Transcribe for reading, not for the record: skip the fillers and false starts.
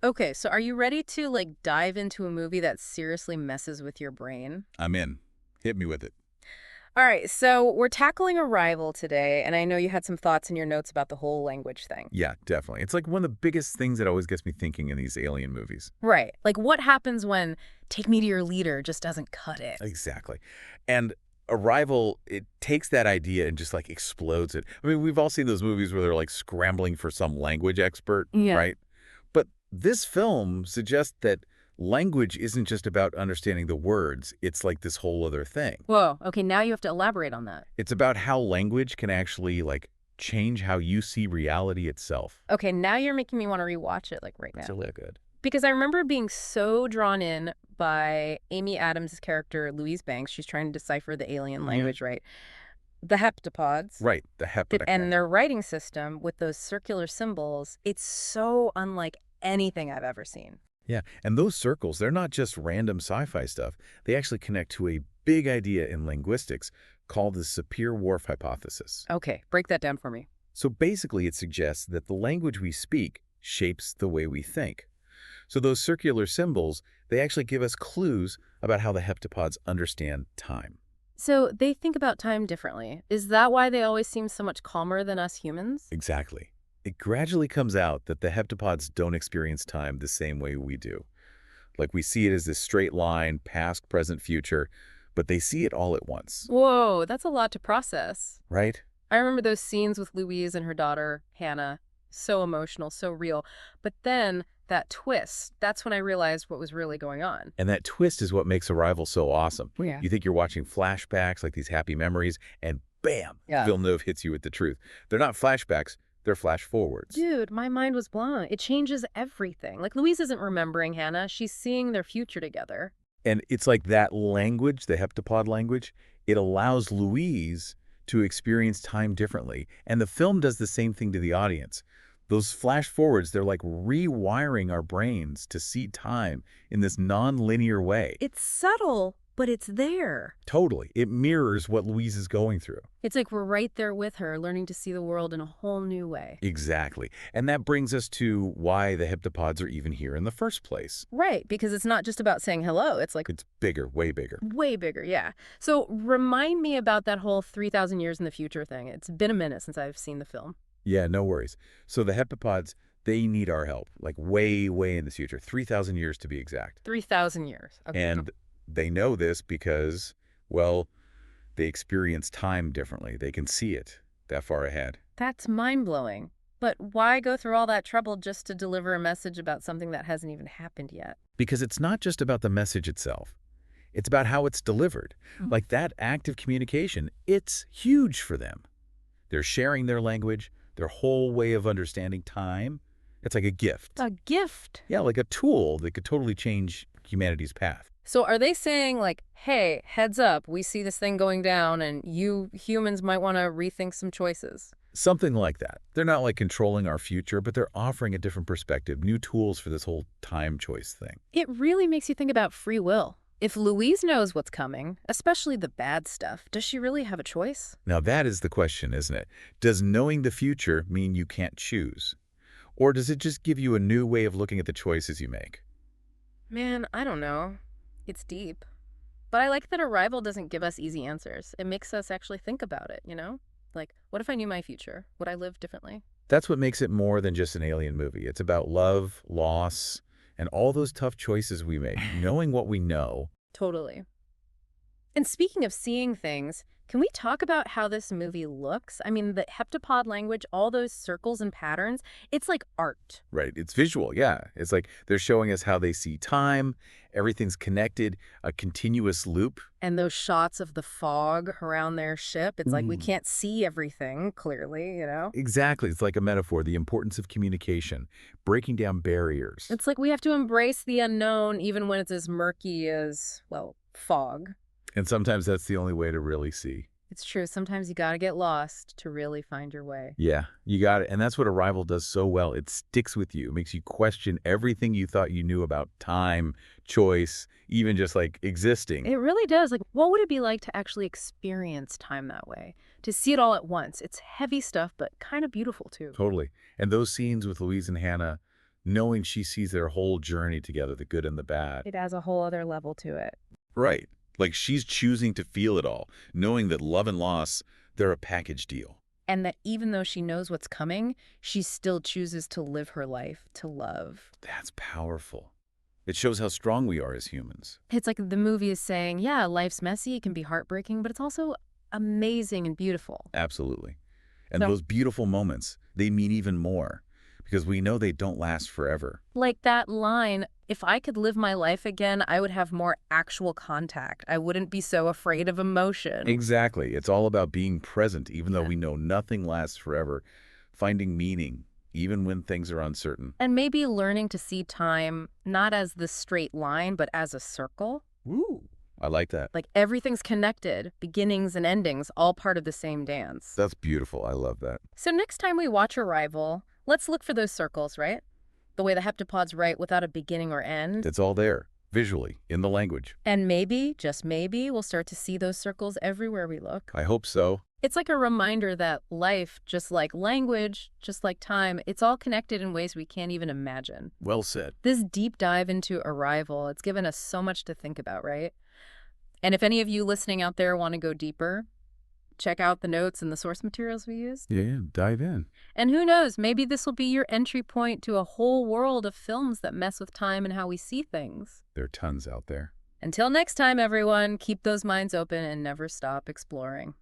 Okay, so are you ready to dive into a movie that seriously messes with your brain? I'm in. Hit me with it. All right, so we're tackling Arrival today, and I know you had some thoughts in your notes about the whole language thing. Yeah, definitely. It's like one of the biggest things that always gets me thinking in these alien movies. Right. Like what happens when take me to your leader just doesn't cut it? Exactly. And Arrival, it takes that idea and just like explodes it. I mean, we've all seen those movies where they're like scrambling for some language expert, Yeah. right? But this film suggests that language isn't just about understanding the words. It's like this whole other thing. Whoa. Okay, now you have to elaborate on that. It's about how language can actually like change how you see reality itself. Okay, now you're making me want to rewatch it right It's now. really good. Because I remember being so drawn in by Amy Adams' character, Louise Banks. She's trying to decipher the alien language, right? The heptapods. Right, the And heptapods. their writing system with those circular symbols, it's so unlike anything I've ever seen. Yeah, and those circles, they're not just random sci-fi stuff. They actually connect to a big idea in linguistics called the Sapir-Whorf hypothesis. Okay, break that down for me. So basically, it suggests that the language we speak shapes the way we think. So those circular symbols, they actually give us clues about how the heptapods understand time. So they think about time differently. Is that why they always seem so much calmer than us humans? Exactly. It gradually comes out that the heptapods don't experience time the same way we do. Like we see it as this straight line, past, present, future, but they see it all at once, Whoa, that's a lot to process. right? I remember those scenes with Louise and her daughter, Hannah. So emotional, so real. But then that twist, that's when I realized what was really going on. And that twist is what makes Arrival so awesome. Yeah. You think you're watching flashbacks, like these happy memories, and bam, Yeah. Villeneuve hits you with the truth. They're not flashbacks, they're flash forwards. Dude, my mind was blown. It changes everything. Like, Louise isn't remembering Hannah. She's seeing their future together. And it's like that language, the heptapod language, it allows Louise to experience time differently. And the film does the same thing to the audience. Those flash forwards, they're like rewiring our brains to see time in this non-linear way. It's subtle, but it's there. Totally. It mirrors what Louise is going through. It's like we're right there with her, learning to see the world in a whole new way. Exactly. And that brings us to why the heptapods are even here in the first place. Right, because it's not just about saying hello. It's like It's bigger, way bigger. way bigger, yeah. So remind me about that whole 3,000 years in the future thing. It's been a minute since I've seen the film. Yeah, no worries. So the heptapods, they need our help, like way, way in the future, 3,000 years to be exact. 3,000 years. Okay. And they know this because, well, they experience time differently. They can see it that far ahead. That's mind-blowing. But why go through all that trouble just to deliver a message about something that hasn't even happened yet? Because it's not just about the message itself. It's about how it's delivered. Mhm. Like that act of communication, it's huge for them. They're sharing their language, their whole way of understanding time. It's like a gift. A gift. Yeah, like a tool that could totally change humanity's path. So are they saying like, hey, heads up, we see this thing going down and you humans might want to rethink some choices? Something like that. They're not like controlling our future, but they're offering a different perspective, new tools for this whole time choice thing. It really makes you think about free will. If Louise knows what's coming, especially the bad stuff, does she really have a choice? Now that is the question, isn't it? Does knowing the future mean you can't choose? Or does it just give you a new way of looking at the choices you make? Man, I don't know. It's deep. But I like that Arrival doesn't give us easy answers. It makes us actually think about it, you know? Like, what if I knew my future? Would I live differently? That's what makes it more than just an alien movie. It's about love, loss, and all those tough choices we make, knowing what we know. Totally. And speaking of seeing things, can we talk about how this movie looks? I mean, the heptapod language, all those circles and patterns, it's like art. Right. It's visual, yeah. It's like they're showing us how they see time. Everything's connected, a continuous loop. And those shots of the fog around their ship, it's like we Mm. can't see everything clearly, you know? Exactly. It's like a metaphor, the importance of communication, breaking down barriers. It's like we have to embrace the unknown even when it's as murky as, well, fog. And sometimes that's the only way to really see. It's true. Sometimes you gotta get lost to really find your way. Yeah, you got it. And that's what Arrival does so well. It sticks with you. It makes you question everything you thought you knew about time, choice, even just like existing. It really does. Like, what would it be like to actually experience time that way? To see it all at once. It's heavy stuff, but kind of beautiful too. Totally. And those scenes with Louise and Hannah, knowing she sees their whole journey together, the good and the bad. It adds a whole other level to it. Right. Like she's choosing to feel it all, knowing that love and loss, they're a package deal. And that even though she knows what's coming, she still chooses to live her life, to love. That's powerful. It shows how strong we are as humans. It's like the movie is saying, yeah, life's messy, it can be heartbreaking, but it's also amazing and beautiful. Absolutely. And So, those beautiful moments, they mean even more because we know they don't last forever. like that line, if I could live my life again, I would have more actual contact. I wouldn't be so afraid of emotion. Exactly. It's all about being present, even though Yeah. we know nothing lasts forever, finding meaning, even when things are uncertain. And maybe learning to see time not as the straight line, but as a circle. Woo! I like that. Like everything's connected, beginnings and endings, all part of the same dance. That's beautiful. I love that. So next time we watch Arrival, let's look for those circles, right? The way the heptapods write without a beginning or end. It's all there, visually, in the language. And maybe, just maybe, we'll start to see those circles everywhere we look. I hope so. It's like a reminder that life, just like language, just like time, it's all connected in ways we can't even imagine. Well said. This deep dive into Arrival, it's given us so much to think about, right? And if any of you listening out there want to go deeper, check out the notes and the source materials we used. Yeah, dive in. And who knows, maybe this will be your entry point to a whole world of films that mess with time and how we see things. There are tons out there. Until next time, everyone, keep those minds open and never stop exploring.